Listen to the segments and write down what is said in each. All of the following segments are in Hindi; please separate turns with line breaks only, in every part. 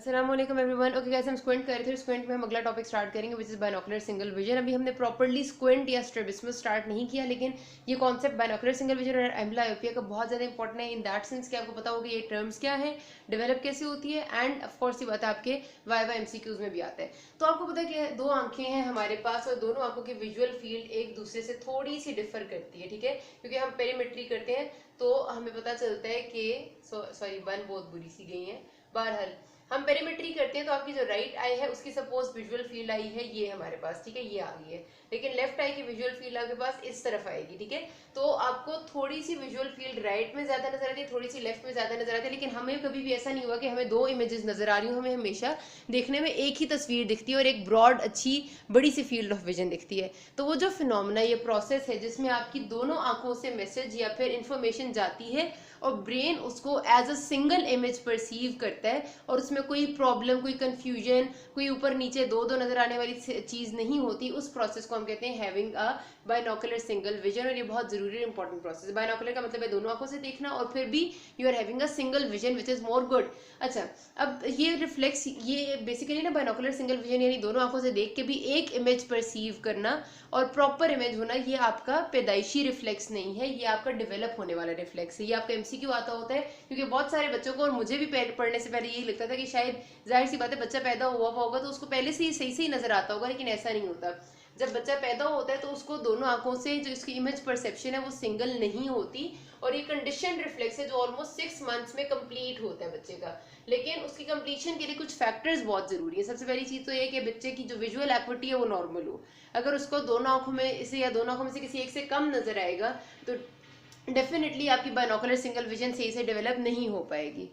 अस्सलामुअलैकुम एवरीवन। ओके गाइस, हम स्क्विंट कर रहे थे। स्क्विंट में हम अगला टॉपिक स्टार्ट करेंगे which is binocular single vision. अभी हमने प्रॉपर्ली स्क्विंट या स्ट्रैबिस्मस स्टार्ट नहीं किया, लेकिन ये कॉन्सेप्ट बाइनोकुलर सिंगल विजन और एम्ब्लियोपिया का बहुत ज़्यादा इंपॉर्टेंट है इन दैट सेंस कि आपको पता होगा ये टर्म्स क्या है, डेवलप कैसे होती है, एंड ऑफकोर्स ये बात आपके वाइवा एमसीक्यूज में भी आता है। तो आपको पता है कि दो आंखें हैं हमारे पास और दोनों आंखों की विजुअल फील्ड एक दूसरे से थोड़ी सी डिफर करती है, ठीक है, क्योंकि हम पेरीमेट्री करते हैं तो हमें पता चलता है कि सॉरी वन बहुत बुरी सी गई है। बहरहाल हम पेरीमेट्री करते हैं तो आपकी जो राइट आई है उसकी सपोज विजुअल फील्ड आई है ये हमारे पास, ठीक है, ये आ गई है, लेकिन लेफ्ट आई की विजुअल फील्ड आपके पास इस तरफ आएगी, ठीक है। तो आपको थोड़ी सी विजुअल फील्ड राइट में ज्यादा नजर आती है, थोड़ी सी लेफ्ट में ज्यादा नजर आती है, लेकिन हमें कभी भी ऐसा नहीं हुआ कि हमें दो इमेजेस नजर आ रही हूँ। हमें हमेशा देखने में एक ही तस्वीर दिखती है और एक ब्रॉड अच्छी बड़ी सी फील्ड ऑफ विजन दिखती है। तो वो जो फिनोमेना, ये प्रोसेस है जिसमें आपकी दोनों आंखों से मैसेज या फिर इंफॉर्मेशन जाती है और ब्रेन उसको as a single image perceive करता है और उसमें कोई प्रॉब्लम, कोई कंफ्यूजन, कोई ऊपर नीचे दो दो नजर आने वाली चीज नहीं होती। उस प्रोसेस को हम कहते हैं having a binocular single vision, और ये बहुत जरूरी और इंपॉर्टेंट प्रोसेस है। बाइनोकुलर का मतलब है दोनों आंखों से देखना और फिर भी you are having a single vision which is more good. अच्छा, अब ये रिफ्लेक्स, ये बेसिकली ना बाइनोकुलर सिंगल विजन यानी दोनों आंखों से देख के भी एक इमेज परसीव करना और प्रॉपर इमेज होना, ये आपका पैदाइशी रिफ्लेक्स नहीं है, ये आपका डेवलप होने वाला रिफ्लेक्स है। ये आपका एमसीक्यू आता होता है क्योंकि बहुत सारे बच्चों को और मुझे भी पढ़ने से पहले यही लगता था कि शायद जाहिर सी बात है बच्चा पैदा हुआ होगा तो उसको पहले से ही सही से ही नजर आता होगा, लेकिन ऐसा नहीं होता। जब बच्चा पैदा होता है तो उसको दोनों आंखों से जो इसकी इमेज परसेप्शन है वो सिंगल नहीं होती, और ये कंडीशन रिफ्लेक्स है जो ऑलमोस्ट 6 मंथ्स में कंप्लीट होता है बच्चे का। लेकिन उसकी कंप्लीशन के लिए कुछ फैक्टर्स बहुत जरूरी है। सबसे पहली चीज तो ये कि बच्चे की जो विजुअल एक्विटी है वो नॉर्मल हो। अगर उसको दोनों आंखों में इसे या दोनों आंखों में से किसी एक से कम नजर आएगा तो डेफिनेटली आपकी बाइनोकुलर सिंगल विजन सही से डेवलप नहीं हो पाएगी।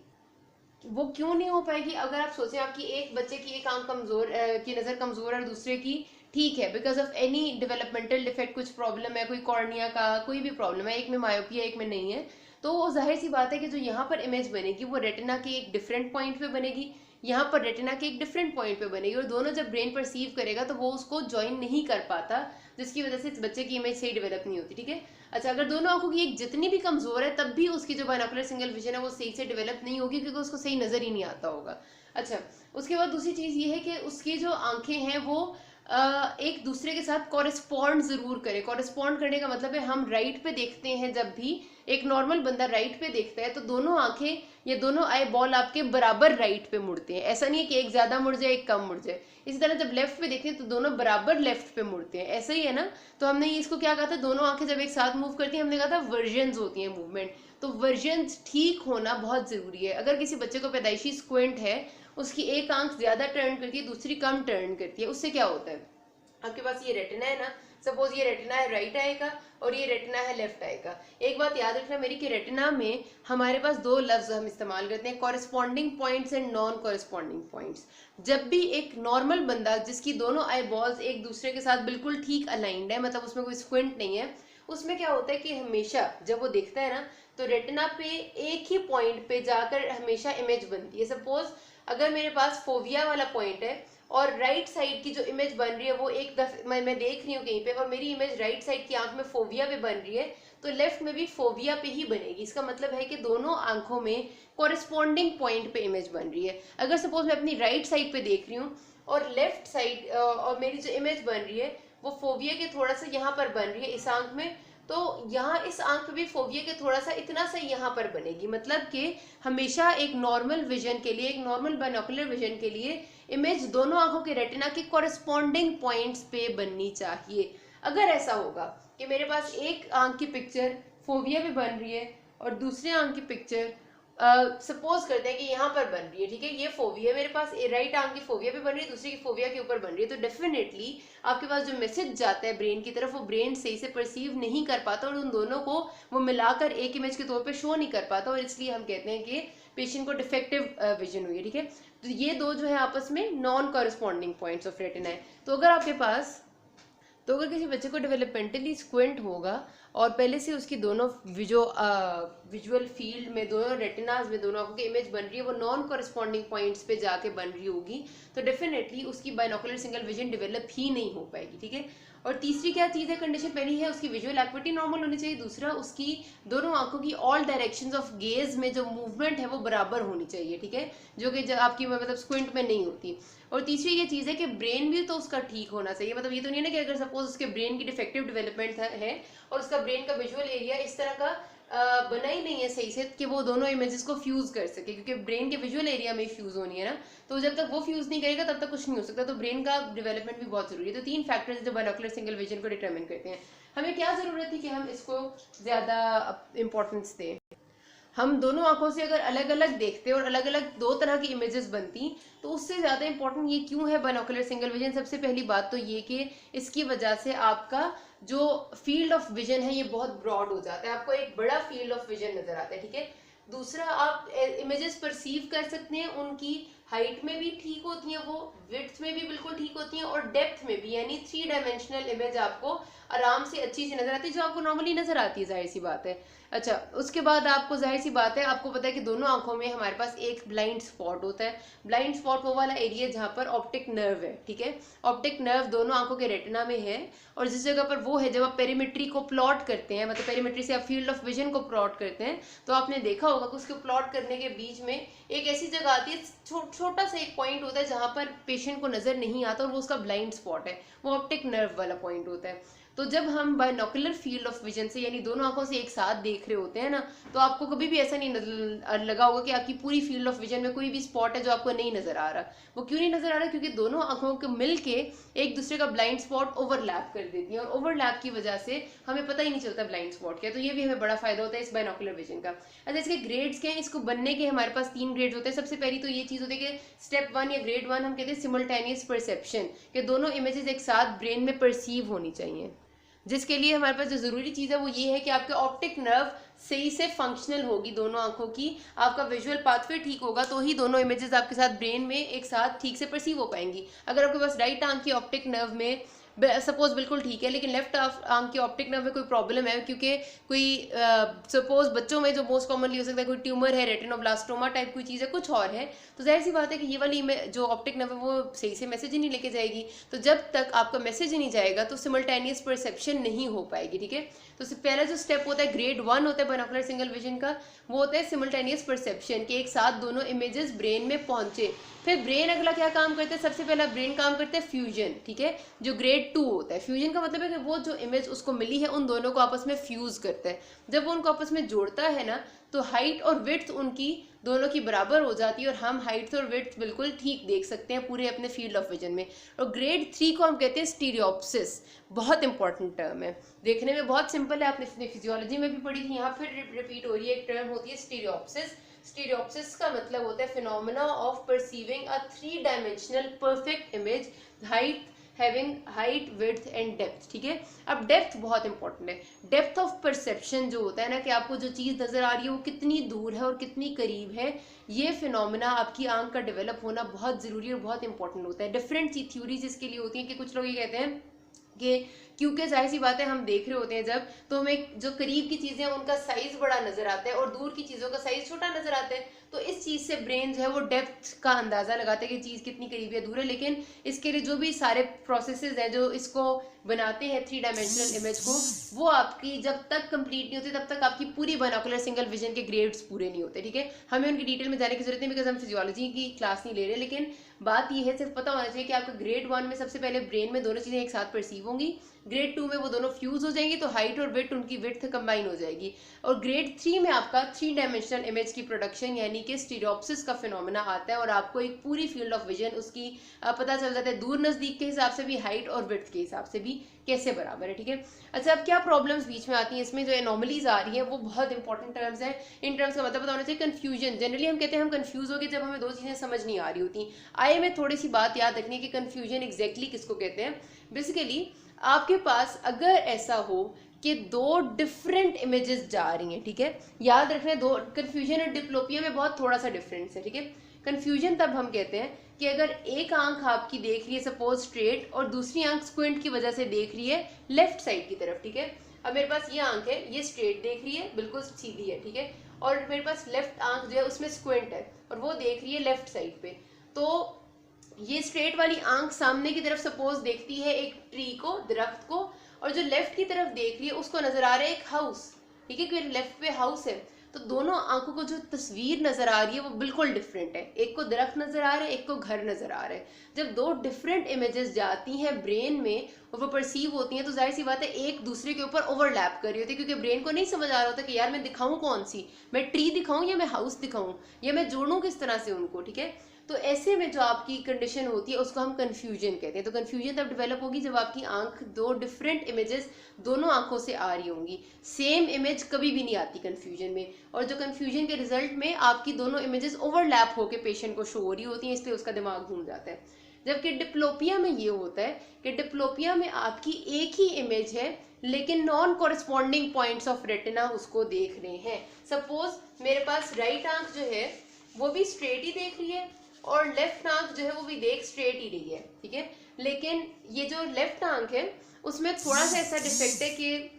वो क्यों नहीं हो पाएगी? अगर आप सोचें आपकी एक बच्चे की एक आंख कमजोर की नजर कमजोर है और दूसरे की ठीक है because of any developmental defect, कुछ प्रॉब्लम है, कोई कॉर्निया का कोई भी प्रॉब्लम है, एक में मायोपिया एक में नहीं है, तो जाहिर सी बात है कि जो यहाँ पर इमेज बनेगी वो रेटिना के एक डिफरेंट पॉइंट पे बनेगी, यहाँ पर रेटिना के एक डिफरेंट पॉइंट पे बनेगी, और दोनों जब ब्रेन परसीव करेगा तो वो उसको ज्वाइन नहीं कर पाता, जिसकी वजह से बच्चे की इमेज सही डेवलप नहीं होती, ठीक है। अच्छा, अगर दोनों आंखों की एक जितनी भी कमजोर है तब भी उसकी जो बाइनोकुलर सिंगल विजन है वो सही से डेवलप नहीं होगी क्योंकि उसको सही नजर ही नहीं आता होगा। अच्छा, उसके बाद दूसरी चीज ये है कि उसकी जो आंखें हैं वो एक दूसरे के साथ कॉरेस्पॉन्ड जरूर करे। कॉरेस्पॉन्ड करने का मतलब है हम राइट पे देखते हैं, जब भी एक नॉर्मल बंदा राइट पे देखता है तो दोनों आंखें ये दोनों आई बॉल आपके बराबर राइट पे मुड़ते हैं। ऐसा नहीं है कि एक ज्यादा मुड़ जाए एक कम मुड़ जाए। इसी तरह जब लेफ्ट पे देखते हैं तो दोनों बराबर लेफ्ट पे मुड़ते हैं, ऐसा ही है ना। तो हमने इसको क्या कहा था, दोनों आंखें जब एक साथ मूव करती हैं हमने कहा था वर्जन्स होती हैं मूवमेंट। तो वर्जन्स ठीक होना बहुत जरूरी है। अगर किसी बच्चे को पैदाइशी स्क्विंट है, उसकी एक आंख ज्यादा टर्न करती है दूसरी कम टर्न करती है, उससे क्या होता है, आपके पास ये रेटिना है ना, सपोज ये रेटिना है राइट आई का और ये रेटिना है लेफ्ट आई का। एक बात याद रखना मेरी कि रेटिना में हमारे पास दो लफ्ज हम इस्तेमाल करते हैं, corresponding points and non corresponding points. जब भी एक नॉर्मल बंदा जिसकी दोनों आई बॉल्स एक दूसरे के साथ बिल्कुल ठीक अलाइंड है, मतलब उसमें कोई स्क्विंट नहीं है, उसमें क्या होता है कि हमेशा जब वो देखता है ना तो रेटिना पे एक ही पॉइंट पे जाकर हमेशा इमेज बनती है। सपोज अगर मेरे पास फोविया वाला पॉइंट है और राइट साइड की जो इमेज बन रही है वो एक दफे मैं देख रही हूँ कहीं पे और मेरी इमेज राइट साइड की आंख में फोविया पे बन रही है, तो लेफ्ट में भी फोविया पे ही बनेगी। इसका मतलब है कि दोनों आंखों में कॉरेस्पॉन्डिंग पॉइंट पे इमेज बन रही है। अगर सपोज मैं अपनी राइट साइड पे देख रही हूँ और लेफ्ट साइड और मेरी जो इमेज बन रही है वो फोविया के थोड़ा सा यहाँ पर बन रही है इस आंख में, तो यहाँ इस आंख पे भी फोविया के थोड़ा सा इतना सा यहाँ पर बनेगी। मतलब कि हमेशा एक नॉर्मल विजन के लिए, एक नॉर्मल बाइनोकुलर विजन के लिए इमेज दोनों आंखों के रेटिना के कॉरेस्पॉन्डिंग पॉइंट्स पे बननी चाहिए। अगर ऐसा होगा कि मेरे पास एक आंख की पिक्चर फोविया पे बन रही है और दूसरे आंख की पिक्चर सपोज करते हैं कि यहाँ पर बन रही है, ठीक है, ये फोविया मेरे पास राइट आंख की फोविया पे बन रही है, दूसरी की फोविया के ऊपर बन रही है, तो डेफिनेटली आपके पास जो मैसेज जाता है ब्रेन की तरफ वो ब्रेन सही से परसीव नहीं कर पाता और उन दोनों को वो मिलाकर एक इमेज के तौर पे शो नहीं कर पाता, और इसलिए हम कहते हैं कि पेशेंट को डिफेक्टिव विजन हुई है, ठीक है। तो ये दो जो है आपस में non corresponding points of retina है। तो अगर किसी बच्चे को डेवलपमेंटली स्क्विंट होगा और पहले से उसकी दोनों विजुअल फील्ड में, दोनों रेटिनाज में, दोनों आंखों की इमेज बन रही है वो नॉन कॉरेस्पॉन्डिंग पॉइंट्स पे जाके बन रही होगी, तो डेफिनेटली उसकी बाइनोकुलर सिंगल विजन डेवलप ही नहीं हो पाएगी, ठीक है। और तीसरी क्या चीज़ है, कंडीशन पहली है उसकी विजुअल एक्टिविटी नॉर्मल होनी चाहिए, दूसरा उसकी दोनों आंखों की ऑल डायरेक्शंस ऑफ गेज में जो मूवमेंट है वो बराबर होनी चाहिए, ठीक है, जो कि आपकी मतलब स्क्विंट में नहीं होती। और तीसरी ये चीज़ है कि ब्रेन भी तो उसका ठीक होना चाहिए, मतलब ये तो नहीं है ना कि अगर सपोज उसके ब्रेन की डिफेक्टिव डेवलपमेंट है और उसका ब्रेन का विजुअल एरिया इस तरह का बना ही नहीं है सही से कि वो दोनों इमेजेस को फ्यूज कर सके, क्योंकि ब्रेन के विजुअल एरिया में फ्यूज होनी है ना, तो जब तक वो फ्यूज नहीं करेगा तब तक कुछ नहीं हो सकता, तो ब्रेन का डेवलपमेंट भी बहुत जरूरी है। तो 3 फैक्टर्स जो बाइनोकुलर सिंगल विजन को डिटरमिन करते हैं। हमें क्या जरूरत है कि हम इसको ज्यादा इंपॉर्टेंस दें। हम दोनों आंखों से अगर अलग अलग देखते और अलग अलग 2 तरह की इमेजेस बनती तो उससे ज्यादा इंपॉर्टेंट ये क्यों है बाइनोकुलर सिंगल विजन। सबसे पहली बात तो ये कि इसकी वजह से आपका जो फील्ड ऑफ विजन है ये बहुत ब्रॉड हो जाता है, आपको एक बड़ा फील्ड ऑफ विजन नजर आता है, ठीक है। दूसरा, आप इमेजेस परसीव कर सकते हैं, उनकी हाइट में भी ठीक होती हैं, वो विड्थ में भी बिल्कुल ठीक होती हैं, और डेप्थ में भी, यानी 3 डायमेंशनल इमेज आपको आराम से अच्छी सी नजर आती है, जो आपको नॉर्मली नजर आती है, जाहिर सी बात है। अच्छा, उसके बाद आपको जाहिर सी बात है, आपको पता है कि दोनों आंखों में हमारे पास एक ब्लाइंड स्पॉट होता है। ब्लाइंड स्पॉट वो वाला एरिया जहाँ पर ऑप्टिक नर्व है, ठीक है। ऑप्टिक नर्व दोनों आंखों के रेटिना में है, और जिस जगह पर वो है, जब आप पेरीमेट्री को प्लॉट करते हैं, मतलब पेरीमेट्री से आप फील्ड ऑफ विजन को प्लॉट करते हैं, तो आपने देखा होगा कि उसको प्लॉट करने के बीच में एक ऐसी जगह आती है, छोटा सा एक पॉइंट होता है जहां पर पेशेंट को नजर नहीं आता, और वो उसका ब्लाइंड स्पॉट है, वो ऑप्टिक नर्व वाला पॉइंट होता है। तो जब हम बाइनोकुलर फील्ड ऑफ विजन से, यानी दोनों आंखों से एक साथ देख रहे होते हैं ना, तो आपको कभी भी ऐसा नहीं लगा होगा कि आपकी पूरी फील्ड ऑफ विजन में कोई भी स्पॉट है जो आपको नहीं नजर आ रहा। वो क्यों नहीं नजर आ रहा? क्योंकि दोनों आंखों के मिलके एक दूसरे का ब्लाइंड स्पॉट ओवरलैप कर देती है, और ओवरलैप की वजह से हमें पता ही नहीं चलता ब्लाइंड स्पॉट क्या। तो ये भी हमें बड़ा फायदा होता है इस बाइनोकुलर विजन का। अच्छा, इसके ग्रेड्स क्या हैं? इसको बनने के हमारे पास 3 ग्रेड्स होते हैं। सबसे पहली तो ये चीज होती है कि स्टेप 1 या ग्रेड 1 हम कहते हैं सिमल्टेनियस परसेप्शन, कि दोनों इमेजेस एक साथ ब्रेन में परसीव होनी चाहिए, जिसके लिए हमारे पास जो जरूरी चीज है वो ये है कि आपके ऑप्टिक नर्व सही से फंक्शनल होगी दोनों आंखों की, आपका विजुअल पाथवे ठीक होगा, तो ही दोनों इमेजेस आपके साथ ब्रेन में एक साथ ठीक से परसीव हो पाएंगी। अगर आपके पास राइट आंख की ऑप्टिक नर्व में सपोज बिल्कुल ठीक है, लेकिन लेफ्ट आंख की ऑप्टिक नर्व में कोई प्रॉब्लम है, क्योंकि कोई सपोज बच्चों में जो मोस्ट कॉमनली हो सकता है कोई ट्यूमर है, रेटिनोब्लास्टोमा टाइप कोई चीज़ है, कुछ और है, तो जाहिर सी बात है कि ये वाली जो ऑप्टिक नर्व है वो सही से मैसेज ही नहीं लेके जाएगी। तो जब तक आपका मैसेज ही नहीं जाएगा तो सिमल्टेनियस परसेप्शन नहीं हो पाएगी, ठीक है। तो पहला जो स्टेप होता है, ग्रेड 1 होता है बाइनोकुलर सिंगल विजन का, वो होता है सिमल्टेनियस परसेप्शन, कि एक साथ दोनों इमेजेस ब्रेन में पहुंचे। फिर ब्रेन अगला क्या काम करता है? सबसे पहला ब्रेन काम करता है फ्यूजन, ठीक है, जो ग्रेड 2 होता है। फ्यूजन का मतलब है कि वो जो इमेज उसको मिली है उन दोनों को आपस में फ्यूज करता है। जब वो उनको आपस में जोड़ता है ना, तो हाइट और विड्थ उनकी दोनों की बराबर हो जाती है, और हम हाइट और विड्थ बिल्कुल ठीक देख सकते हैं पूरे अपने फील्ड ऑफ विजन में। और ग्रेड 3 को हम कहते हैं स्टीरियोप्सिस, बहुत इंपॉर्टेंट टर्म है, देखने में बहुत सिंपल है, आपने फिजियोलॉजी में भी पढ़ी थी, यहाँ फिर रिपीट हो रही है, एक टर्म होती है स्टीरियोप्सिस। स्टीरियोप्सिस का मतलब होता है phenomena of perceiving a 3 dimensional perfect image, having height, width and depth, ठीक है। अब डेप्थ बहुत इंपॉर्टेंट है। डेप्थ ऑफ परसेप्शन जो होता है ना, कि आपको जो चीज नजर आ रही है वो कितनी दूर है और कितनी करीब है, ये फिनोमेना आपकी आंख का डेवलप होना बहुत जरूरी और बहुत इंपॉर्टेंट होता है। डिफरेंट सी थ्योरीज इसके लिए होती हैं, कि कुछ लोग ये कहते हैं कि क्योंकि जाहिर सी बात है हम देख रहे होते हैं जब, तो हमें जो करीब की चीजें हैं उनका साइज बड़ा नजर आता है और दूर की चीजों का साइज छोटा नजर आता है, तो इस चीज से ब्रेन जो है वो डेप्थ का अंदाजा लगाते हैं कि चीज कितनी करीब या दूर है। लेकिन इसके लिए जो भी सारे प्रोसेसेस हैं जो इसको बनाते हैं 3 डायमेंशनल इमेज को, वो आपकी जब तक कंप्लीट नहीं होती तब तक आपकी पूरी बाइनोकुलर सिंगल विजन के ग्रेड्स पूरे नहीं होते, ठीक है। हमें उनकी डिटेल में जाने की जरूरत नहीं, बिकॉज हम फिजियोलॉजी की क्लास नहीं ले रहे, लेकिन बात यह है, सिर्फ पता होना चाहिए कि आपका ग्रेड 1 में सबसे पहले ब्रेन में दोनों चीजें एक साथ परसीव होंगी, ग्रेड 2 में वो दोनों फ्यूज हो जाएंगी, तो हाइट और विड्थ उनकी विड्थ कंबाइन हो जाएगी, और ग्रेड 3 में आपका 3 डायमेंशनल इमेज की प्रोडक्शन यानी कि स्टीरियोप्सिस का फिनोमेना आता है, और आपको एक पूरी फील्ड ऑफ विजन उसकी पता चल जाता है, दूर नजदीक के हिसाब से भी, हाइट और विड्थ के हिसाब से भी कैसे बराबर है, ठीक है। अच्छा, अब क्या प्रॉब्लम्स बीच में आती हैं इसमें, जो एनोमलीज आ रही है वो बहुत इंपॉर्टेंट टर्म्स हैं। इन टर्म्स का मतलब पता होना चाहिए। कंफ्यूजन, जनरली हम कहते हैं हम कंफ्यूज हो गए जब हमें 2 चीजें समझ नहीं आ रही होती। आए में थोड़ी सी बात याद रखनी है कि कंफ्यूजन एग्जैक्टली किसको कहते हैं। बेसिकली आपके पास अगर ऐसा हो कि 2 डिफरेंट इमेजेस जा रही हैं, ठीक है, याद रखना है, 2 कंफ्यूजन और डिप्लोपिया में बहुत थोड़ा सा डिफरेंस है, ठीक है। कंफ्यूजन तब हम कहते हैं कि अगर एक आंख आपकी देख रही है सपोज स्ट्रेट, और दूसरी आंख स्क्विंट की वजह से देख रही है लेफ्ट साइड की तरफ, ठीक है, अब मेरे पास ये आंख है, ये स्ट्रेट देख रही है, बिल्कुल सीधी है, ठीक है, और मेरे पास लेफ्ट आंख जो है उसमें स्क्विंट है और वो देख रही है लेफ्ट साइड पे। तो ये स्ट्रेट वाली आंख सामने की तरफ सपोज देखती है एक ट्री को, दरख्त को, और जो लेफ्ट की तरफ देख रही है उसको नजर आ रहा है एक हाउस, ठीक है, क्योंकि लेफ्ट पे हाउस है। तो दोनों आंखों को जो तस्वीर नजर आ रही है वो बिल्कुल डिफरेंट है, एक को दरख्त नजर आ रहा है, एक को घर नजर आ रहा है। जब दो डिफरेंट इमेजेस जाती हैं ब्रेन में और वो परसीव होती हैं, तो जाहिर सी बात है एक दूसरे के ऊपर ओवरलैप कर रही होती है, क्योंकि ब्रेन को नहीं समझ आ रहा होता कि यार मैं दिखाऊं कौन सी, मैं ट्री दिखाऊं या मैं हाउस दिखाऊं, या मैं जोड़ूं किस तरह से उनको, ठीक है। तो ऐसे में जो आपकी कंडीशन होती है उसको हम कंफ्यूजन कहते हैं। तो कंफ्यूजन तब डेवलप होगी जब आपकी आंख दो डिफरेंट इमेजेस दोनों आंखों से आ रही होंगी। सेम इमेज कभी भी नहीं आती कंफ्यूजन में, और जो कंफ्यूजन के रिजल्ट में आपकी दोनों इमेजेस ओवरलैप होकर पेशेंट को शो हो रही होती हैं, इसलिए उसका दिमाग घूम जाता है। जबकि डिप्लोपिया में ये होता है कि डिप्लोपिया में आपकी एक ही इमेज है लेकिन non corresponding points of retina उसको देख रहे हैं। सपोज मेरे पास राइट आंख जो है वो भी स्ट्रेट ही देख रही है और लेफ्ट आंख जो है वो भी देख स्ट्रेट ही रही है, ठीक है, लेकिन ये जो लेफ्ट आंख है उसमें थोड़ा सा ऐसा डिफेक्ट है कि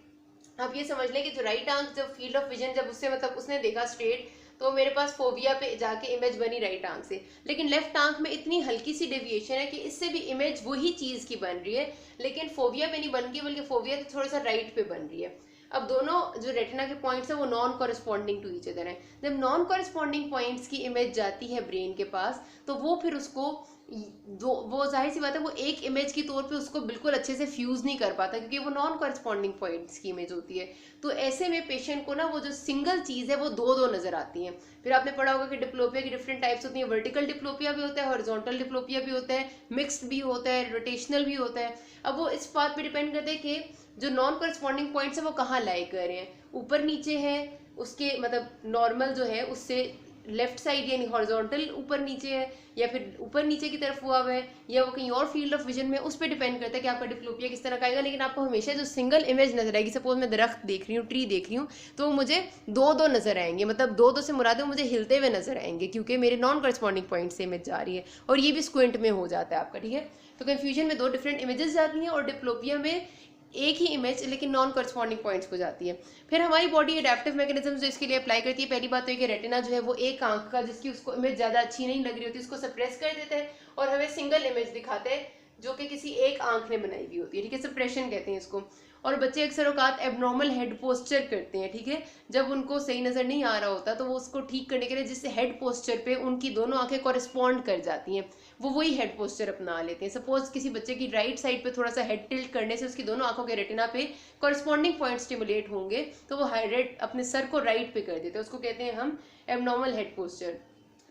आप ये समझ लें कि जो राइट आंख जब फील्ड ऑफ विजन जब उससे मतलब उसने देखा स्ट्रेट, तो मेरे पास फोबिया पे जाके इमेज बनी राइट आंख से, लेकिन लेफ्ट आंख में इतनी हल्की सी डेविएशन है कि इससे भी इमेज वही चीज की बन रही है, लेकिन फोबिया पे नहीं बन रही, बल्कि फोबिया तो थोड़ा सा राइट पे बन रही है। अब दोनों जो रेटिना के पॉइंट्स है वो non corresponding to each other है। जब नॉन कॉरेस्पॉन्डिंग पॉइंट्स की इमेज जाती है ब्रेन के पास, तो वो फिर उसको वो जाहिर सी बात है वो एक इमेज के तौर पे उसको बिल्कुल अच्छे से फ्यूज नहीं कर पाता, क्योंकि वो नॉन कॉरेस्पॉन्डिंग पॉइंट्स की इमेज होती है। तो ऐसे में पेशेंट को ना वो जो सिंगल चीज है वो दो दो नजर आती है। फिर आपने पढ़ा होगा कि डिप्लोपिया की डिफरेंट टाइप्स होती हैं, वर्टिकल डिप्लोपिया भी होता है, हॉरिजॉन्टल डिप्लोपिया भी होता है, मिक्स्ड भी होता है, रोटेशनल भी होता है। अब वो इस बात पे डिपेंड करता है कि जो नॉन कॉरेस्पॉन्डिंग पॉइंट्स है वो कहाँ लाई कर रहे हैं, ऊपर नीचे है उसके मतलब नॉर्मल जो है उससे लेफ्ट साइड यानी हॉरिजॉन्टल ऊपर नीचे है, या फिर ऊपर नीचे की तरफ हुआ है, या वो कहीं और फील्ड ऑफ विजन में, उस पर डिपेंड करता है कि आपका डिप्लोपिया किस तरह का आएगा। लेकिन आपको हमेशा जो सिंगल इमेज नजर आएगी, सपोज मैं दरख्त देख रही हूँ, ट्री देख रही हूँ, तो मुझे दो दो नजर आएंगे, मतलब दो दो से मुराद है मुझे हिलते हुए नजर आएंगे, क्योंकि मेरे नॉन करस्पॉन्डिंग पॉइंट से इमेज जा रही है, और ये भी स्क्विंट में हो जाता है आपका, ठीक है। तो कन्फ्यूजन में दो डिफरेंट इमेजेस जाती हैं और डिप्लोपिया में एक ही इमेज लेकिन नॉन करस्पॉन्डिंग पॉइंट्स को जाती है। फिर हमारी बॉडी एडेप्टिव मैकेनिज्म जो इसके लिए अप्लाई करती है, पहली बात तो ये कि रेटिना जो है वो एक आंख का जिसकी उसको इमेज ज़्यादा अच्छी नहीं लग रही होती उसको सप्रेस कर देता है और हमें सिंगल इमेज दिखाते हैं जो कि किसी एक आंख ने बनाई हुई होती है, ठीक है, सप्रेशन कहते हैं इसको। और बच्चे अक्सर औकात एबनॉर्मल हेड पोस्चर करते हैं, ठीक है, जब उनको सही नज़र नहीं आ रहा होता तो वो उसको ठीक करने के लिए जिससे हेड पोस्चर पे उनकी दोनों आंखें कॉरेस्पॉन्ड कर जाती हैं, वो वही हेड पोस्चर अपना लेते हैं। सपोज किसी बच्चे की राइट साइड पे थोड़ा सा हेड टिल्ट करने से उसकी दोनों आंखों के रेटिना पे कॉरेस्पॉन्डिंग पॉइंट स्टिमुलेट होंगे, तो वो हेड अपने सर को राइट पे कर देते हैं, उसको कहते हैं हम एबनॉर्मल हेड पोस्चर।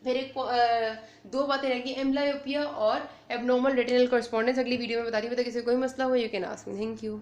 फिर एक दो बातें रहेंगी, एम्ब्लायोपिया और एबनॉर्मल रेटिनल कॉरेस्पॉन्डेंस, अगली वीडियो में बता दी। किसी कोई मसला हो you can ask me. Thank you.